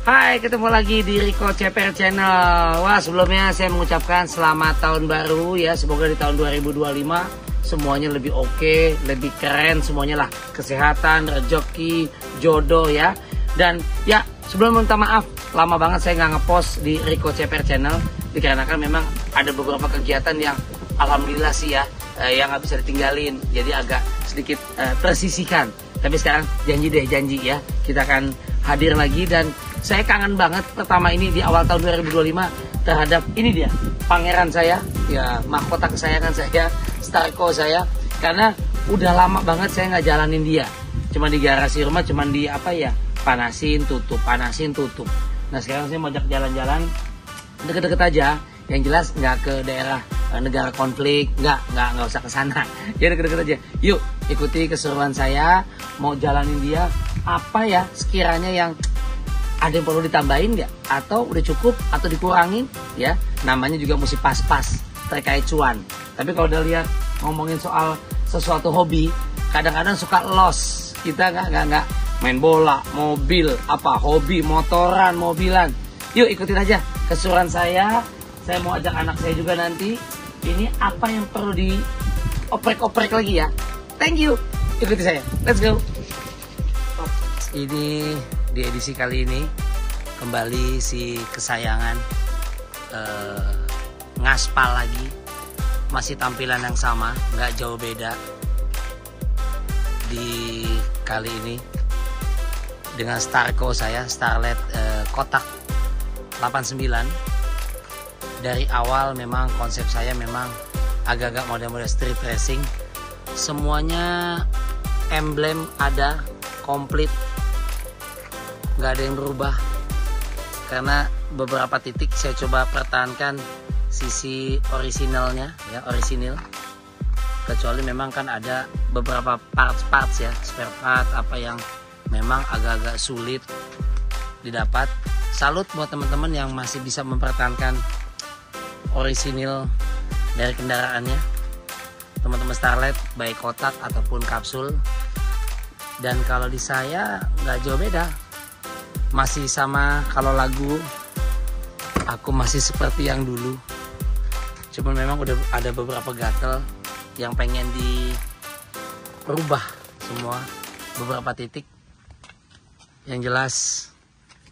Hai, ketemu lagi di Rico CPR Channel. Wah, sebelumnya saya mengucapkan selamat tahun baru ya. Semoga di tahun 2025 semuanya lebih oke, lebih keren semuanya lah. Kesehatan, rezeki, jodoh ya. Dan ya, sebelum minta maaf, lama banget saya nggak ngepost di Rico CPR Channel. Dikarenakan memang ada beberapa kegiatan yang alhamdulillah sih ya, yang nggak bisa ditinggalin. Jadi agak sedikit tersisihkan. Tapi sekarang janji ya, kita akan hadir lagi. Dan saya kangen banget pertama ini di awal tahun 2025 terhadap ini dia, pangeran saya, ya mahkota kesayangan saya, Starco saya. Karena udah lama banget saya nggak jalanin dia. Cuma di garasi rumah, cuma di apa ya, panasin tutup. Nah sekarang saya mau ajak jalan-jalan deket-deket aja. Yang jelas nggak ke daerah negara konflik, nggak usah ke sana. Ya deket-deket aja. Yuk ikuti keseruan saya, mau jalanin dia. Apa ya sekiranya yang ada yang perlu ditambahin nggak? Atau udah cukup atau dikurangin ya? Namanya juga mesti pas-pas terkait cuan. Tapi kalau udah lihat ngomongin soal sesuatu hobi, kadang-kadang suka loss. Kita nggak main bola, mobil, apa hobi, motoran, mobilan. Yuk ikutin aja keseruan saya. Saya mau ajak anak saya juga nanti. Ini apa yang perlu dioprek-oprek lagi ya? Thank you. Ikuti saya. Let's go. Ini di edisi kali ini kembali si kesayangan ngaspal lagi, masih tampilan yang sama, nggak jauh beda. Di kali ini dengan Starco saya, Starlet kotak 89. Dari awal memang konsep saya memang agak-agak model-model street racing. Semuanya emblem ada, komplit, nggak ada yang berubah. Karena beberapa titik saya coba pertahankan sisi orisinalnya ya, orisinil. Kecuali memang kan ada beberapa parts ya, spare part apa yang memang agak-agak sulit didapat. Salut buat teman-teman yang masih bisa mempertahankan orisinil dari kendaraannya, teman-teman Starlet, baik kotak ataupun kapsul. Dan kalau di saya nggak jauh beda, masih sama. Kalau lagu aku masih seperti yang dulu, cuman memang udah ada beberapa gatel yang pengen dirubah semua, beberapa titik. Yang jelas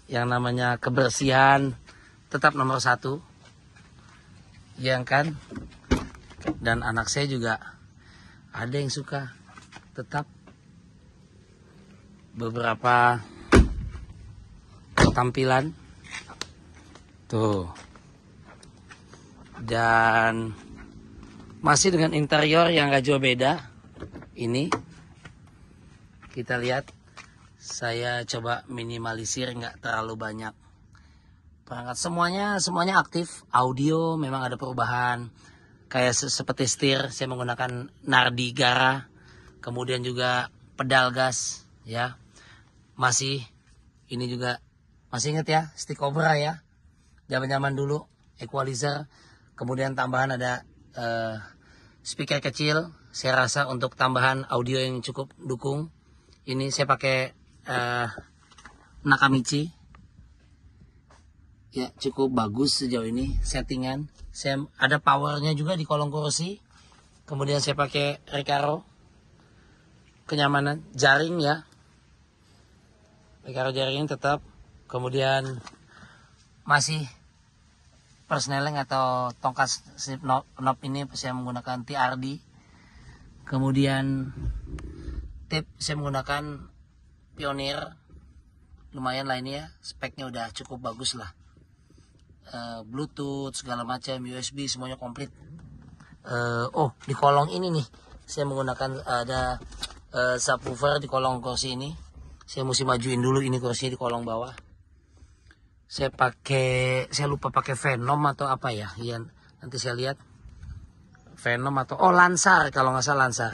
yang namanya kebersihan tetap nomor satu, yang kan. Dan anak saya juga ada yang suka tetap beberapa tampilan tuh. Dan masih dengan interior yang gak jauh beda. Ini kita lihat, saya coba minimalisir, nggak terlalu banyak perangkat. Semuanya aktif. Audio memang ada perubahan, kayak seperti setir saya menggunakan Nardi Gara. Kemudian juga pedal gas ya, masih ini juga masih ingat ya, stick Cobra ya, zaman dulu, equalizer. Kemudian tambahan ada speaker kecil, saya rasa untuk tambahan audio yang cukup dukung. Ini saya pakai Nakamichi ya, cukup bagus sejauh ini settingan. Saya ada powernya juga di kolong kursi. Kemudian saya pakai Recaro, kenyamanan jaring ya, Recaro jaring tetap. Kemudian masih persneling atau tongkat snip knob ini saya menggunakan TRD. Kemudian tip saya menggunakan Pioneer, lumayan lah ini ya, speknya udah cukup bagus lah. Bluetooth segala macam, USB semuanya komplit. Oh di kolong ini nih saya menggunakan ada subwoofer di kolong kursi ini. Saya mesti majuin dulu ini kursi di kolong bawah. Saya lupa pakai Venom atau apa ya, ya nanti saya lihat Venom atau Lansar, kalau nggak salah Lansar.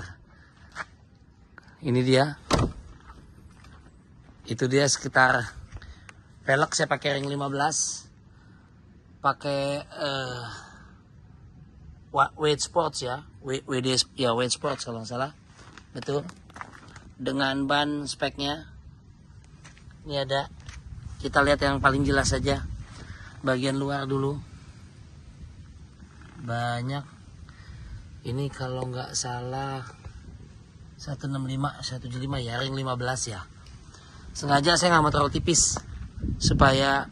Ini dia, itu dia sekitar velg saya pakai ring 15, pakai Wade Sports ya, Wade Sports kalau nggak salah, betul. Dengan ban speknya ini ada Kita lihat yang paling jelas saja. Bagian luar dulu. Banyak. Ini kalau nggak salah 165, 175 ya, ring 15 ya. Sengaja saya nggak mau terlalu tipis supaya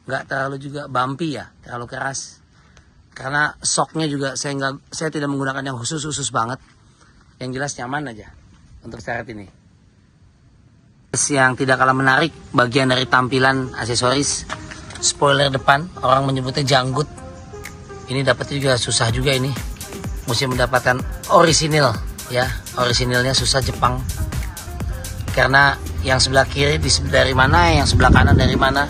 nggak terlalu juga bumpy ya, terlalu keras. Karena shocknya juga saya tidak menggunakan yang khusus banget. Yang jelas nyaman aja untuk seret ini. Yang tidak kalah menarik bagian dari tampilan aksesoris, spoiler depan, orang menyebutnya janggut. Ini dapatnya juga susah juga ini. Mesti mendapatkan orisinil ya, orisinilnya susah Jepang. Karena yang sebelah kiri dari mana, yang sebelah kanan dari mana.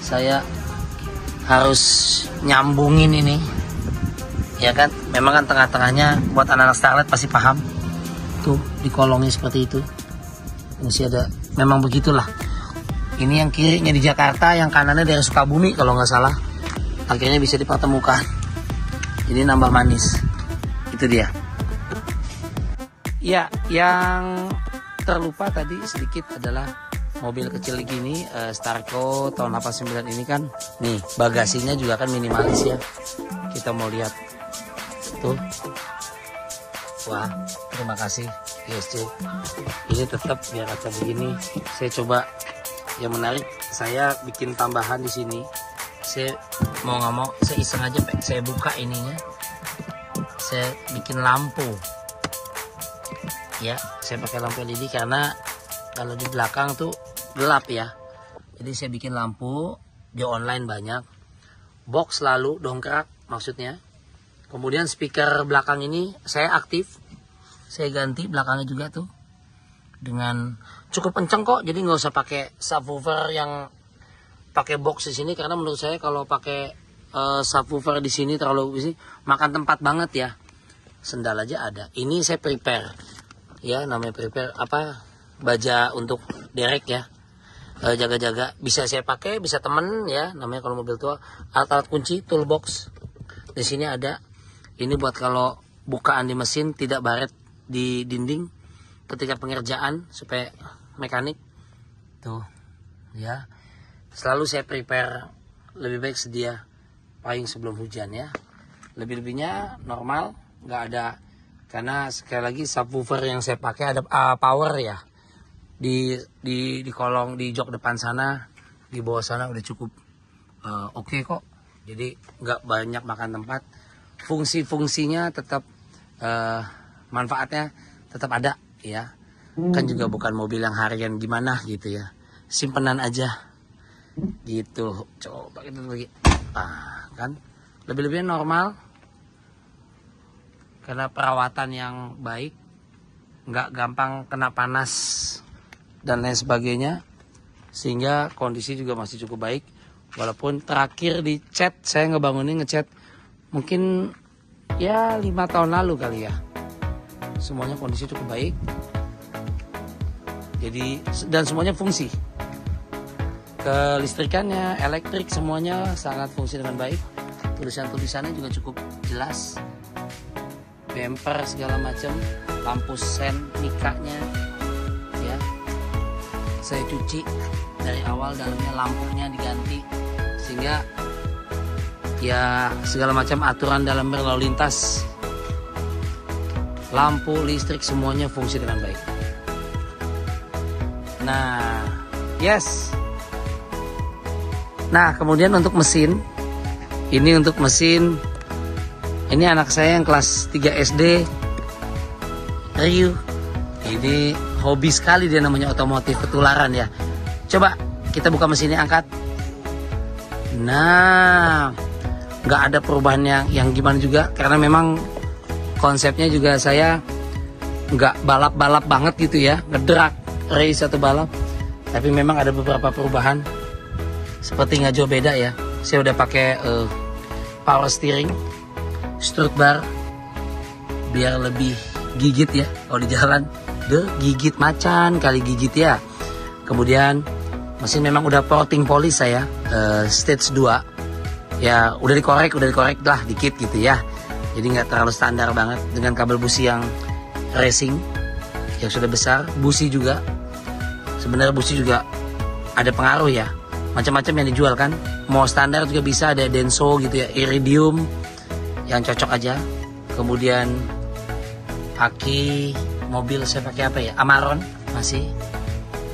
Saya harus nyambungin ini. Ya kan, memang kan tengah-tengahnya buat anak-anak Starlet pasti paham. Tuh, dikolongin seperti itu. Masih ada, memang begitulah. Ini yang kirinya di Jakarta, yang kanannya dari Sukabumi kalau nggak salah. Akhirnya bisa dipertemukan. Ini nambah manis. Itu dia. Ya, yang terlupa tadi sedikit adalah mobil kecil gini, Starco tahun 89 ini kan. Nih, bagasinya juga kan minimalis ya. Kita mau lihat. Tuh. Wah, terima kasih ISC. Ini tetap biar kaca begini. Saya coba yang menarik, saya bikin tambahan di sini. Saya mau nggak mau, saya iseng aja, saya buka ininya. Saya bikin lampu. Ya, saya pakai lampu LED karena kalau di belakang tuh gelap ya. Jadi saya bikin lampu di online banyak. Box lalu dongkrak maksudnya. Kemudian speaker belakang ini saya aktif. Saya ganti belakangnya juga tuh. Dengan cukup kenceng kok. Jadi nggak usah pakai subwoofer yang pakai box di sini. Karena menurut saya kalau pakai subwoofer di sini terlalu sini makan tempat banget ya. Sendal aja ada. Ini saya prepare. Ya namanya prepare apa? Baja untuk derek ya. Jaga-jaga. Bisa saya pakai, bisa temen ya. Namanya kalau mobil tua. Alat-alat kunci, toolbox. Di sini ada. Ini buat kalau bukaan di mesin tidak baret di dinding ketika pengerjaan supaya mekanik. Tuh, ya. Selalu saya prepare, lebih baik sedia payung sebelum hujan ya. Lebih-lebihnya normal, nggak ada. Karena sekali lagi subwoofer yang saya pakai ada power ya. Di kolong di jok depan sana, di bawah sana udah cukup oke kok. Jadi nggak banyak makan tempat. Fungsi-fungsinya tetap manfaatnya tetap ada ya. Kan juga bukan mobil yang harian gimana gitu ya. Simpenan aja gitu. Coba kita lagi. Kan lebih-lebihnya normal. Karena perawatan yang baik, nggak gampang kena panas dan lain sebagainya, sehingga kondisi juga masih cukup baik. Walaupun terakhir di cat, saya ngebangunin ngecat mungkin ya 5 tahun lalu kali ya. Semuanya kondisi cukup baik. Jadi dan semuanya fungsi. Kelistrikannya, elektrik semuanya sangat fungsi dengan baik. Tulisan-tulisannya juga cukup jelas. Bumper segala macam, lampu sen nikahnya ya. Saya cuci dari awal, dalamnya lampunya diganti sehingga ya segala macam aturan dalam berlalu lintas, lampu, listrik semuanya fungsi dengan baik. Nah, yes. Nah, kemudian untuk mesin, ini untuk mesin, ini anak saya yang kelas 3 SD, Ryu. Ini hobi sekali dia namanya otomotif, ketularan ya. Coba kita buka mesinnya, angkat. Nah, nggak ada perubahan yang gimana juga, karena memang konsepnya juga saya nggak balap-balap banget gitu ya, ngedrag race atau balap, tapi memang ada beberapa perubahan. Seperti nggak jauh beda ya. Saya udah pakai power steering, strut bar, biar lebih gigit ya kalau di jalan. Gigit macan kali gigit ya. Kemudian mesin memang udah porting polish saya, stage 2 ya, udah dikorek lah dikit gitu ya. Jadi nggak terlalu standar banget, dengan kabel busi yang racing yang sudah besar. Busi juga sebenarnya, busi juga ada pengaruh ya. Macam-macam yang dijual kan. Mau standar juga bisa, ada Denso gitu ya, Iridium yang cocok aja. Kemudian aki mobil saya pakai apa ya? Amarok masih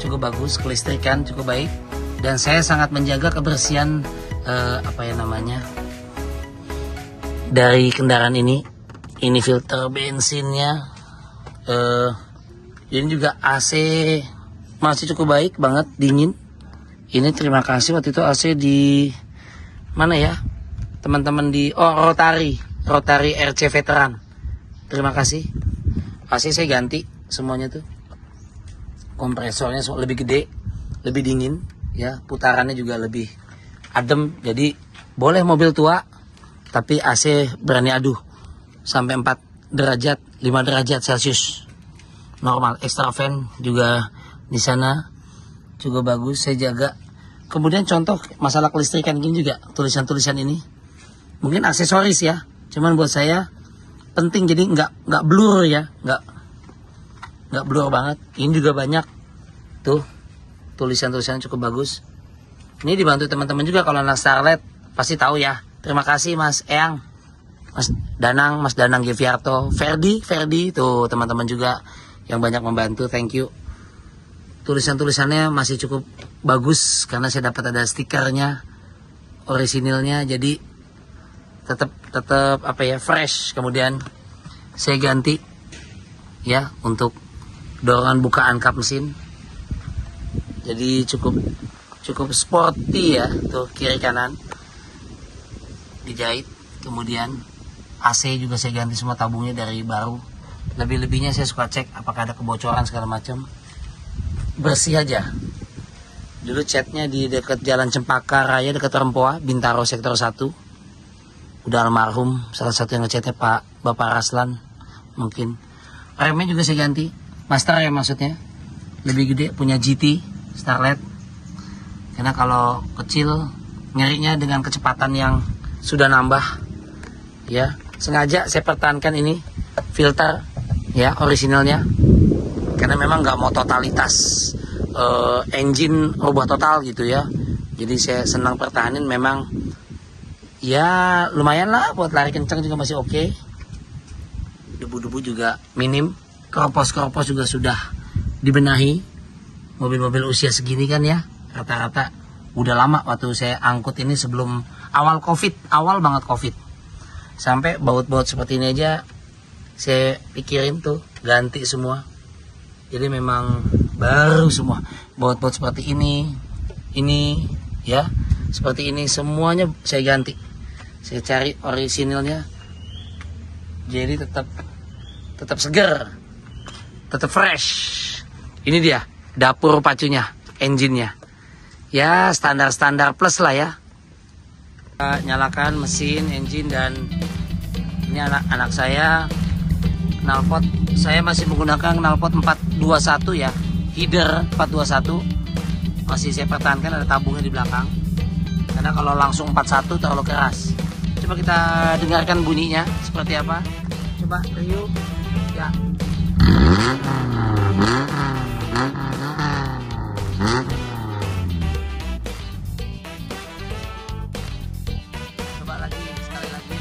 cukup bagus, kelistrikan cukup baik. Dan saya sangat menjaga kebersihan dari kendaraan ini. Ini filter bensinnya. Ini juga AC masih cukup baik banget, dingin. Ini terima kasih waktu itu AC di mana ya? Teman-teman di Rotary RC Veteran. Terima kasih. AC saya ganti semuanya tuh. Kompresornya lebih gede, lebih dingin ya, putarannya juga lebih adem. Jadi boleh mobil tua tapi AC berani aduh sampai 4 derajat, 5 derajat Celcius. Normal. Extra fan juga di sana juga bagus, saya jaga. Kemudian contoh masalah kelistrikan gini juga, tulisan-tulisan ini mungkin aksesoris ya, cuman buat saya penting, jadi nggak blur ya, nggak blur banget. Ini juga banyak tuh tulisan-tulisan cukup bagus. Ini dibantu teman-teman juga, kalau anak Starlet pasti tahu ya. Terima kasih Mas Eyang, Mas Danang Geviarto, Ferdi tuh teman-teman juga yang banyak membantu, thank you. Tulisan-tulisannya masih cukup bagus karena saya dapat ada stikernya, orisinilnya, jadi tetap fresh. Kemudian saya ganti ya untuk dorongan bukaan kap mesin, jadi cukup sporty ya, tuh kiri kanan dijahit. Kemudian AC juga saya ganti semua, tabungnya dari baru. Lebih-lebihnya saya suka cek apakah ada kebocoran segala macam. Bersih aja. Dulu catnya di dekat Jalan Cempaka Raya, dekat Rempoa, Bintaro Sektor 1. Udah almarhum, salah satu yang ngecatnya Bapak Raslan mungkin. Remnya juga saya ganti, master rem maksudnya, lebih gede, punya GT Starlet. Karena kalau kecil nyerinya dengan kecepatan yang sudah nambah ya. Sengaja saya pertahankan ini filter ya, orisinalnya, karena memang nggak mau totalitas engine rubah total gitu ya. Jadi saya senang pertahanin, memang ya lumayan lah buat lari kencang juga masih oke. Debu-debu juga minim, keropos-keropos juga sudah dibenahi. Mobil-mobil usia segini kan ya, rata-rata udah lama. Waktu saya angkut ini sebelum awal banget covid, sampai baut-baut seperti ini aja saya pikirin tuh ganti semua. Jadi memang baru semua, baut-baut seperti ini ya, seperti ini semuanya saya ganti. Saya cari orisinilnya, jadi tetap seger, tetap fresh. Ini dia dapur pacunya, engine-nya ya, standar plus lah ya. Kita nyalakan mesin, engine, dan ini anak saya knalpot. Saya masih menggunakan knalpot 421 ya, header 421 masih saya pertahankan, ada tabungnya di belakang, karena kalau langsung 41 terlalu keras. Coba kita dengarkan bunyinya seperti apa. Coba review ya. Coba lagi, sekali lagi.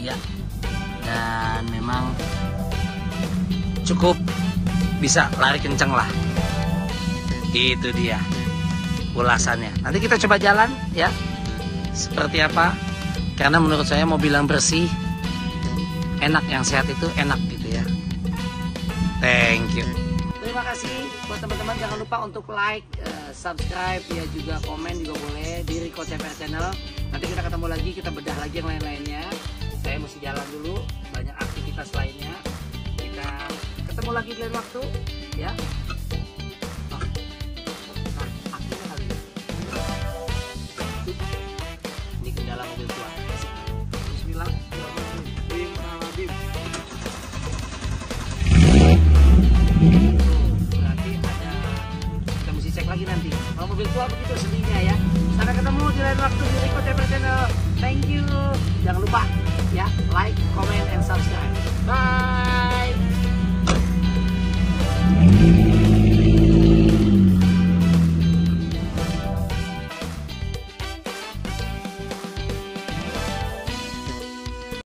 Iya, dan memang cukup bisa lari kenceng lah. Itu dia ulasannya. Nanti kita coba jalan ya, seperti apa. Karena menurut saya mobil yang bersih enak, yang sehat itu enak gitu ya. Thank you. Terima kasih buat teman-teman, jangan lupa untuk like, subscribe ya, juga komen juga boleh di Rico CPR Channel. Nanti kita ketemu lagi, kita bedah lagi yang lain-lainnya. Saya mesti jalan dulu, banyak aktivitas lainnya. Kita ketemu lagi di lain waktu ya. Akhirnya kali ini kendala mobil tua. Bismillahirrahmanirrahim. Berarti ada, kita mesti cek lagi nanti. Kalau mobil tua begitu sedihnya ya. Sampai ketemu di lain waktu di Rico CPR Channel. Jangan lupa